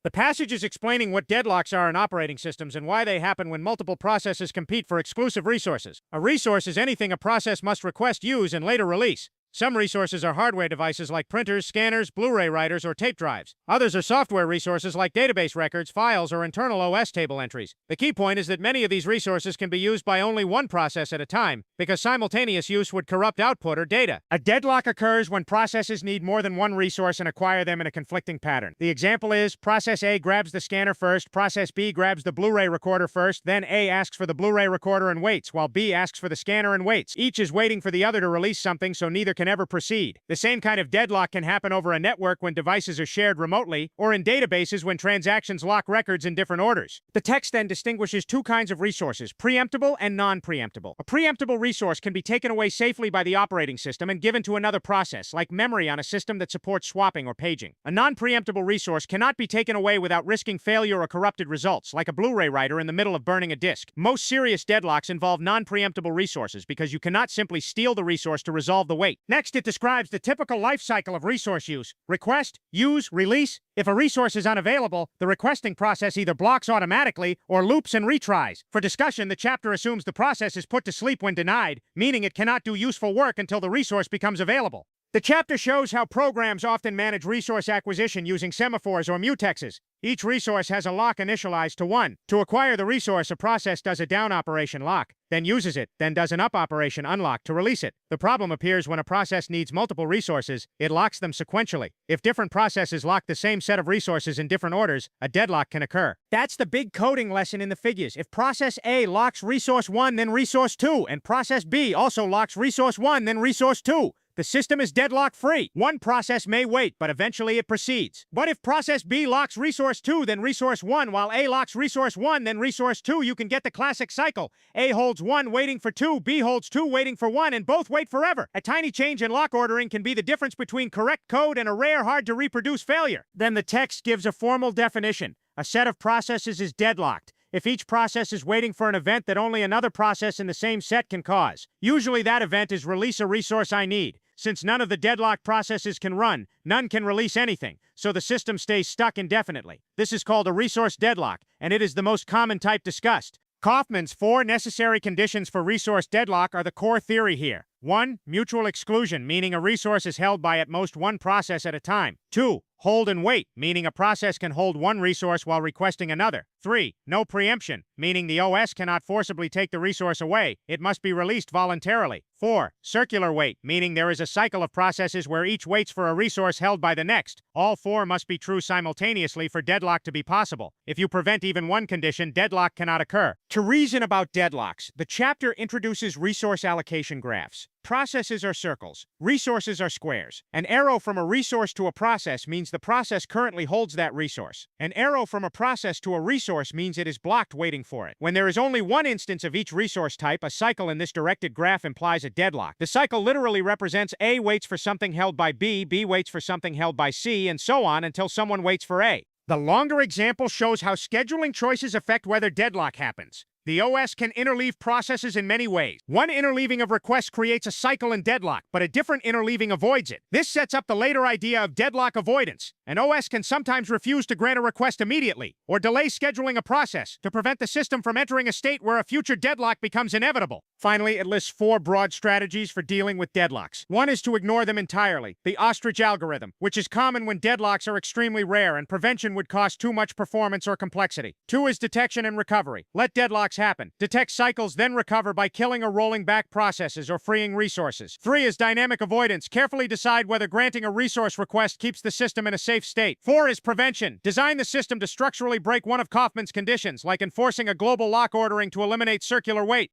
The passage is explaining what deadlocks are in operating systems and why they happen when multiple processes compete for exclusive resources. A resource is anything a process must request, use, and later release. Some resources are hardware devices like printers, scanners, Blu-ray writers, or tape drives. Others are software resources like database records, files, or internal OS table entries. The key point is that many of these resources can be used by only one process at a time, because simultaneous use would corrupt output or data. A deadlock occurs when processes need more than one resource and acquire them in a conflicting pattern. The example is, process A grabs the scanner first, process B grabs the Blu-ray recorder first, then A asks for the Blu-ray recorder and waits, while B asks for the scanner and waits. Each is waiting for the other to release something, so neither can ever proceed. The same kind of deadlock can happen over a network when devices are shared remotely, or in databases when transactions lock records in different orders. The text then distinguishes two kinds of resources, preemptible and non-preemptible. A preemptible resource can be taken away safely by the operating system and given to another process, like memory on a system that supports swapping or paging. A non-preemptible resource cannot be taken away without risking failure or corrupted results, like a Blu-ray writer in the middle of burning a disk. Most serious deadlocks involve non-preemptible resources because you cannot simply steal the resource to resolve the wait. Next, it describes the typical life cycle of resource use: request, use, release. If a resource is unavailable, the requesting process either blocks automatically or loops and retries. For discussion, the chapter assumes the process is put to sleep when denied, meaning it cannot do useful work until the resource becomes available. The chapter shows how programs often manage resource acquisition using semaphores or mutexes. Each resource has a lock initialized to 1. To acquire the resource, a process does a down operation lock, then uses it, then does an up operation unlock to release it. The problem appears when a process needs multiple resources. It locks them sequentially. If different processes lock the same set of resources in different orders, a deadlock can occur. That's the big coding lesson in the figures. If process A locks resource 1, then resource 2, and process B also locks resource 1, then resource 2, the system is deadlock-free. One process may wait, but eventually it proceeds. But if process B locks resource 2, then resource 1, while A locks resource 1, then resource 2, you can get the classic cycle. A holds 1 waiting for 2, B holds 2 waiting for 1, and both wait forever. A tiny change in lock ordering can be the difference between correct code and a rare, hard-to-reproduce failure. Then the text gives a formal definition. A set of processes is deadlocked if each process is waiting for an event that only another process in the same set can cause. Usually that event is release a resource I need. Since none of the deadlocked processes can run, none can release anything, so the system stays stuck indefinitely. This is called a resource deadlock, and it is the most common type discussed. Kaufman's 4 necessary conditions for resource deadlock are the core theory here. 1. Mutual exclusion, meaning a resource is held by at most one process at a time. 2. Hold and wait, meaning a process can hold one resource while requesting another. 3. No preemption, meaning the OS cannot forcibly take the resource away. It must be released voluntarily. 4. Circular wait, meaning there is a cycle of processes where each waits for a resource held by the next. All 4 must be true simultaneously for deadlock to be possible. If you prevent even one condition, deadlock cannot occur. To reason about deadlocks, the chapter introduces resource allocation graphs. Processes are circles. Resources are squares. An arrow from a resource to a process means the process currently holds that resource. An arrow from a process to a resource means it is blocked waiting for it. When there is only one instance of each resource type, a cycle in this directed graph implies a deadlock. The cycle literally represents A waits for something held by B, B waits for something held by C, and so on until someone waits for A. The longer example shows how scheduling choices affect whether deadlock happens. The OS can interleave processes in many ways. One interleaving of requests creates a cycle in deadlock, but a different interleaving avoids it. This sets up the later idea of deadlock avoidance. An OS can sometimes refuse to grant a request immediately, or delay scheduling a process to prevent the system from entering a state where a future deadlock becomes inevitable. Finally, it lists 4 broad strategies for dealing with deadlocks. 1 is to ignore them entirely, the ostrich algorithm, which is common when deadlocks are extremely rare and prevention would cost too much performance or complexity. 2 is detection and recovery. Let deadlocks happen. Detect cycles, then recover by killing or rolling back processes or freeing resources. 3 is dynamic avoidance. Carefully decide whether granting a resource request keeps the system in a safe state. 4 is prevention. Design the system to structurally break one of Kaufman's conditions, like enforcing a global lock ordering to eliminate circular wait.